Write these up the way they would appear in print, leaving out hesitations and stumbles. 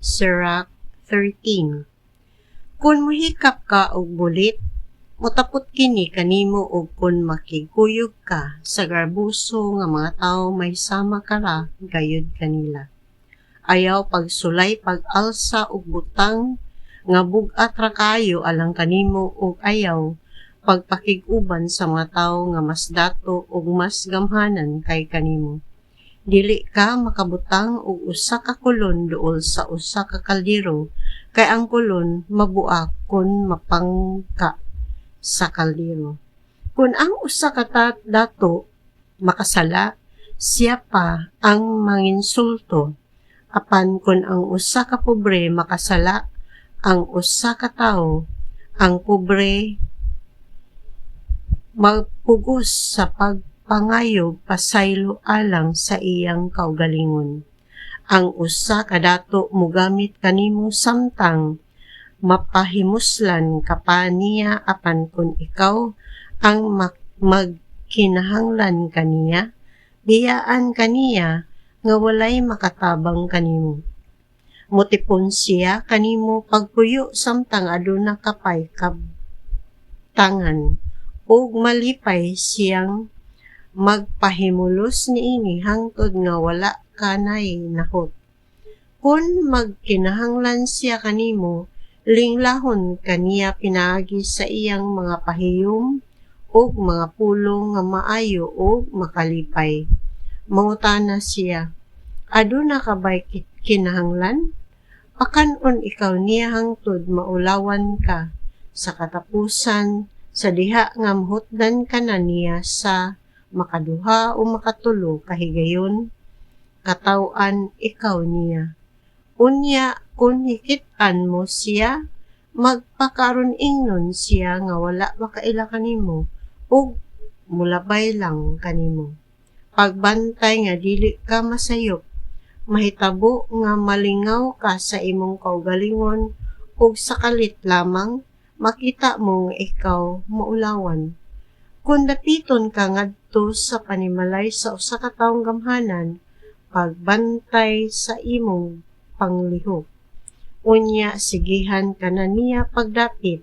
Sirach 13. Kung muhikap ka og bulit, mutapot kini kanimo og kun makigkuyog ka sa garbuso nga mga tawo may sama kara gayud kanila. Ayaw pagsulay pag-alsa og butang nga bugat ra kayo alang kanimo og ayaw pagpakig-uban sa mga tawo nga mas dato ug mas gamhanan kay kanimo. Dili ka makabutang og usa ka kulon duol sa usa ka kaldero kay ang kulon mabuak kun mapangka sa kaldero. Kung ang usa ka dato makasala, siya pa ang manginsulto. Apan kung ang usa ka pobre makasala, ang usa ka tawo, ang pobre magpugos sa pagpangayog pasaylo alang sa iyang kaugalingon. Ang usa ka dato mogamit kanimo samtang mapahimuslan ka pa niya apan kung ikaw ang magkinahanglan kaniya, biyaan kaniya nga walay makatabang kanimo. Mutipon siya kanimo pagpuyo samtang aduna kapay kabtangan ug malipay siyang magpahimulos niini hangtod nga wala kanay nahot. Kung magkinahanglan siya kanimo, linglahon kaniya pinaagi sa iyang mga pahiyom ug mga pulong nga maayo ug makalipay. Mangutana siya, aduna ka ba'y kinahanglan? Pakanon ikaw niya hangtod maulawan ka sa katapusan sa diha nga mahutdan ka na niya sa makaduha o makatulo kahigayon, katawan ikaw niya. Unya, kung hikit-an mo siya, magpakaron ingnon siya nga wala makaila kanimo, ug mulabay lang kanimo. Pagbantay nga dili ka masayop, mahitabo nga malingaw ka sa imong kaugalingon, ug sakalit lamang, makita mo nga ikaw maulawan. Kung dapiton ka ngadto sa panimalay sa usa ka tawong gamhanan, pagbantay sa imong panglihok. Unya, sigihan ka na niya pagdapit.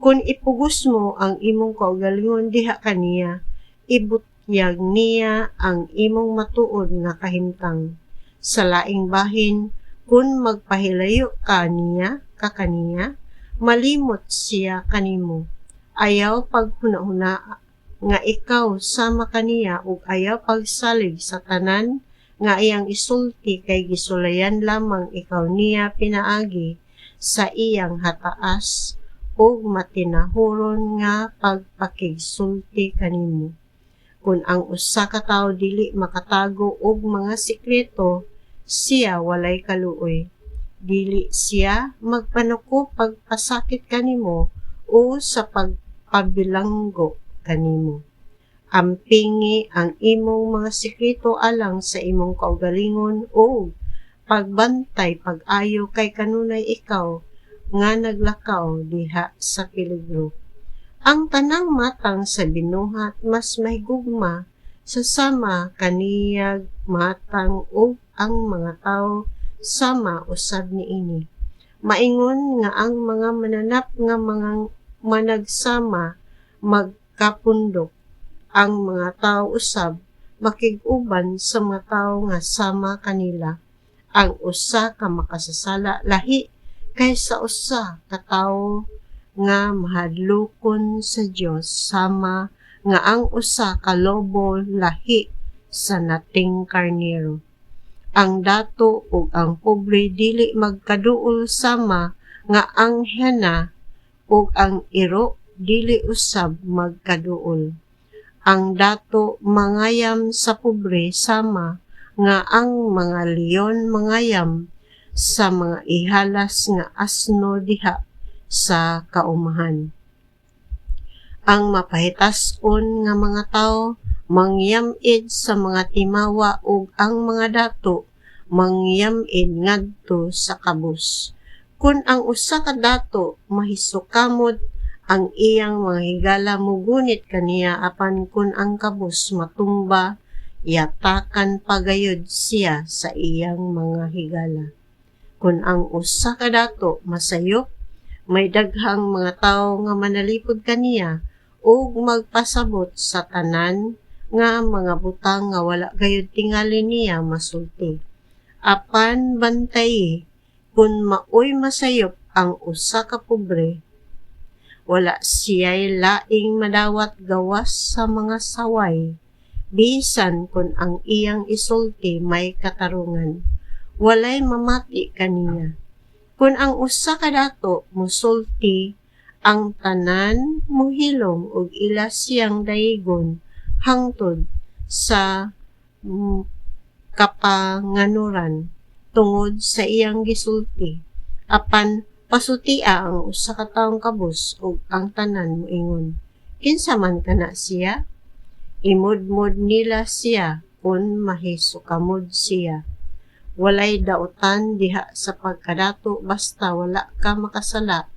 Kung ipugos mo ang imong kaugalingon diha kaniya, ibutyag niya ang imong matuod nga kahimtang. Sa laing bahin, kung magpahilayo ka niya, kakaniya, malimot siya kanimo. Ayaw paghuna-huna nga ikaw sama kaniya ug ayaw pagsalig sa tanan nga iyang isulti kay gisulayan lamang ikaw niya pinaagi sa iyang hataas ug matinahuron nga pagpakigsulti kanimo. Kung ang usa ka tawo dili makatago og mga sikreto, siya walay kaluoy. Dili siya magpanuko pagpasakit kanimo o sa pagpabilanggo kanimo. Ampingi ang imong mga sikreto alang sa imong kaugalingon o pagbantay pag-ayo kay kanunay ikaw nga naglakaw diha sa peligro. Ang tanang matang sa binuhat mas mahigugma sa sama kaniyag matang o ang mga tawo sama usab niini. Maingon nga ang mga mananap nga mga managsama magkapundok. Ang mga tawo usab makig-uban sa mga tawo nga sama kanila. Ang usa ka makasasala lahi kaysa usa ka tawo nga mahadlokon sa Dios sama nga ang usa ka lobo lahi sa nating karnero. Ang dato ug ang pobre dili magkaduol sama nga ang hena ug ang iro dili usab magkaduol. Ang dato mangayam sa pobre sama nga ang mga leon mangayam sa mga ihalas nga asno diha sa kaumahan. Ang mapahitas-on nga mga tawo mangyam-id sa mga timawa ug ang mga dato mangyam-id ngadto sa kabus. Kung ang usa ka dato mahisukamod ang iyang mga higala mugunit kaniya apan kung ang kabus matumba, yatakan pagayod siya sa iyang mga higala. Kun ang usa ka dato masayop, may daghang mga tawo nga manalipod kaniya ug magpasabot sa tanan nga mga butang nga wala gayud tingali niya masulti. Apan bantayi, kun maoy masayop ang usa ka pobre, wala siya'y laing madawat gawas sa mga saway, bisan kun ang iyang isulti may katarungan. Walay mamati kaniya. Kun ang usa ka dato musulti, ang tanan mohilom ug ila siyang dayigon hangtod sa kapanganuran tungod sa iyang gisulti. Apan pasutia ang usa ka tawong kabus ug ang tanan moingon, kinsa man kana siya? Imudmod nila siya kun mahisukamod siya. Walay dautan diha sa pagkadato basta wala ka makasala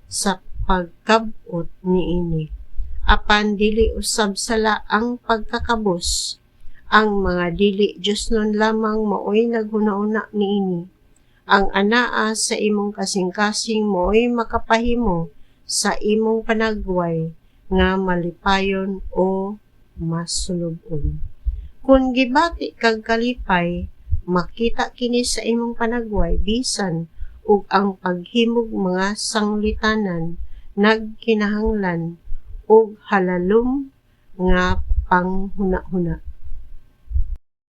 sa pagkabot niini. Apan dili usab sala ang pagkakabus. Ang mga dili Diosnon lamang maoy naghuna-una niini. Ang anaa sa imong kasing-kasing mo'y makapahimo sa imong panagway nga malipayon o masulubon. Kung gibati kag kalipay, makita kini sa imong panagway bisan ug ang paghimog mga sanglitanan nagkinahanglan og halalom nga panghuna-huna.